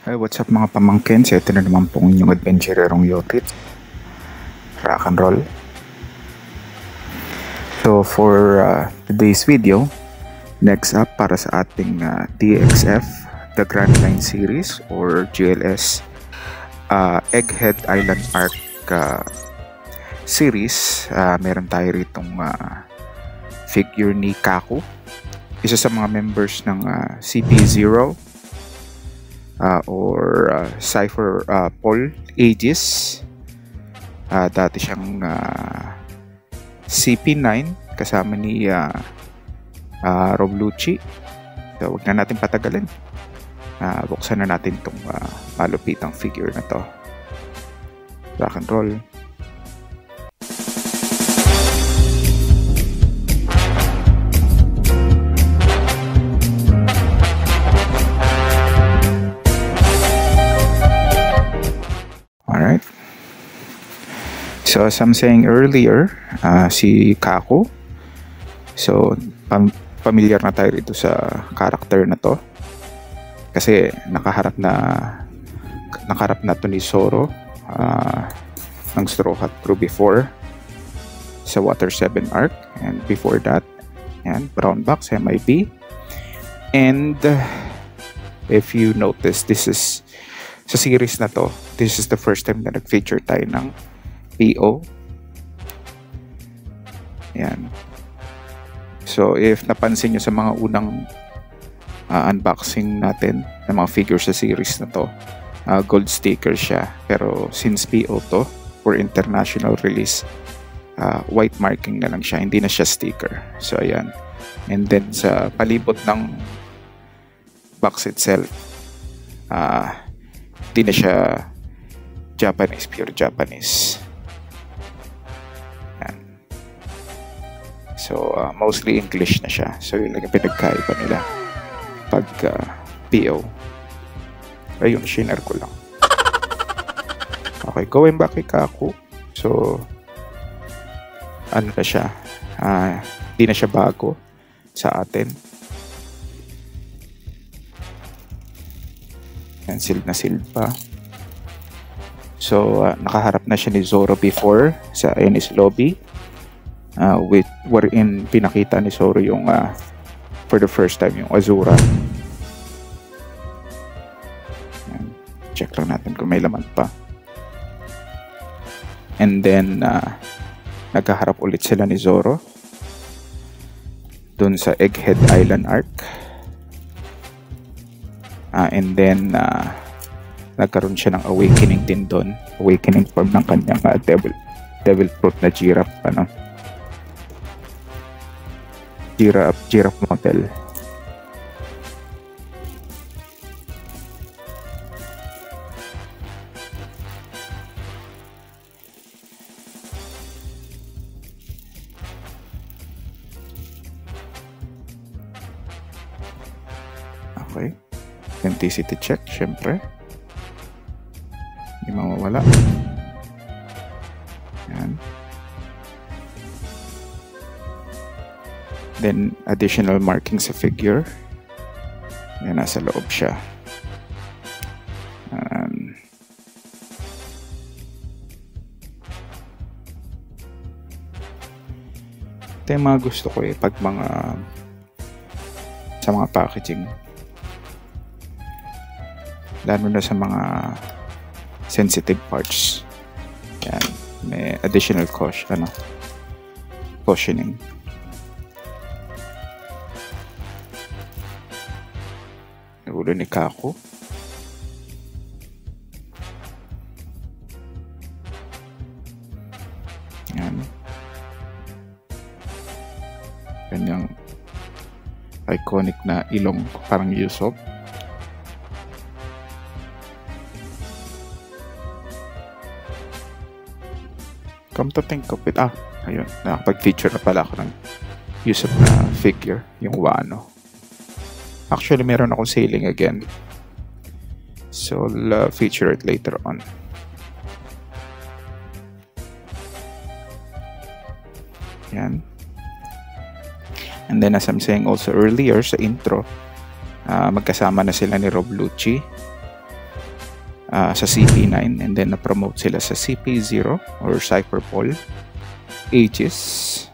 Hey, what's up mga pamangkin? Ito na naman pong inyong adventurerong Yotit. Rock and roll. So for today's video, next up para sa ating DXF, the Grand Line Series or GLS Egghead Island Arc series, meron tayo ritong figure ni Kaku, isa sa mga members ng CP0 or Cypher Paul Aegis. Dati siyang CP9 kasama ni Roblucci. So huwag na natin patagalin, buksan na natin itong malupitang figure na to. Rock and roll. Alright. So as I'm saying earlier, si Kaku. So familiar na tayo rito sa character na to. Kasi nakaharap na to ni Zoro ng Straw Hat Crew before sa Water 7 arc, and before that, yan, Brown Box, MIB. And if you notice, this is sa series na to, this is the first time na nag-feature tayo ng PO. Yan. So if napansin nyo sa mga unang unboxing natin ng mga figures sa series na to, gold sticker siya. Pero since PO to, for international release, white marking na lang siya, hindi na siya sticker. So ayan. And then sa palibot ng box itself, hindi na siya Japanese, pure Japanese. Yan. So mostly English na siya. So yun lang yung pinagkaiba nila pag PO. Ayun, shiner ko lang. Okay, going back kay Kaku. So ano na siya, hindi na siya bago sa atin. Yan, sealed na sealed pa. So nakaharap na siya ni Zoro before sa Enies Lobby, wherein pinakita ni Zoro yung for the first time yung Azura. Yan. Check lang natin kung may laman pa. And then nagkaharap ulit sila ni Zoro dun sa Egghead Island arc. And then nagkaroon siya ng awakening din doon, awakening form ng kanyang devil fruit na giraffe, giraffe model. Okay, authenticity check, syempre hindi mawawala. Yan. Then additional marking sa figure. Yan, nasa loob siya. Ito yung mga gusto ko pag sa mga packaging, lalo na sa mga sensitive parts. Yan, may additional cushioning. Ulo ni Kaku. Yan. Kanyang iconic na ilong, parang Usopp. Come to think of it, ayun, nakapag-feature na pala ako ng Usopp na figure, yung Wano. Actually, meron akong sailing again. So, I'll feature it later on. Yan. And then, as I'm saying also earlier sa intro, magkasama na sila ni Roblucci sa CP9 and then na-promote sila sa CP0 or Cypherpol Aegis.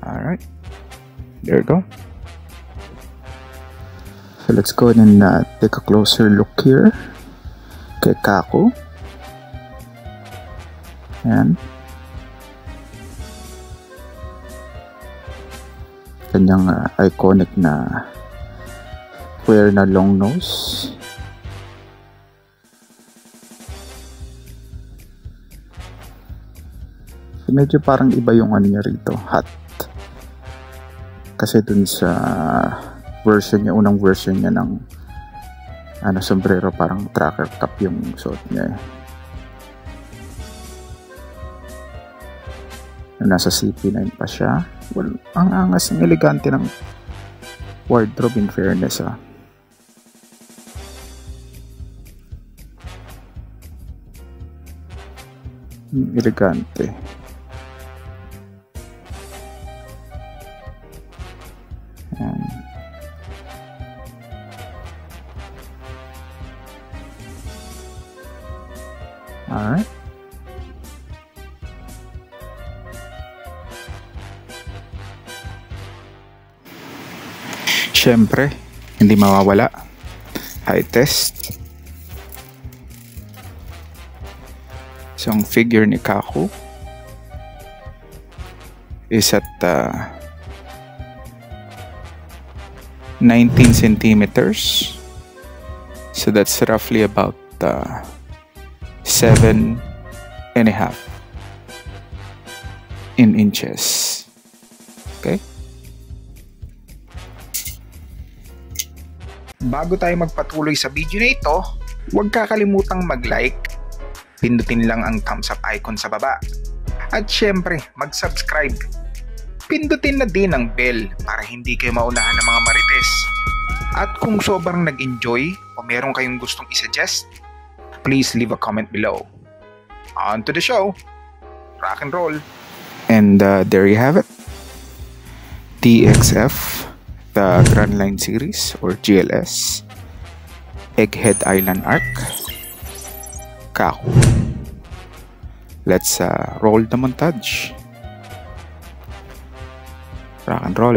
Alright, there you go. So let's go ahead and take a closer look here kay Kako. Ayan. Kanyang iconic na square na long nose. So, medyo parang iba yung ano niya rito, hat. Kasi dun sa version niya, unang version niya ng sombrero, parang tracker cap yung suot niya eh. Nasa CP9 pa siya. Well, ang angas, ang elegante ng wardrobe in fairness elegante. Alright. Siyempre, hindi mawawala. Eye test. So, ang figure ni Kako is at 19 centimeters. So, that's roughly about 7.5 in inches. Okay? Bago tayo magpatuloy sa video na ito, huwag kakalimutang mag-like, pindutin lang ang thumbs up icon sa baba, at syempre mag-subscribe. Pindutin na din ang bell para hindi kayo maunahan ng mga marites. At kung sobrang nag-enjoy o meron kayong gustong isuggest, please leave a comment below. On to the show. Rock and roll. And there you have it. DXF, the Grand Line Series or GLS, Egghead Island Arc, Kako. Let's roll the montage. Rock and roll.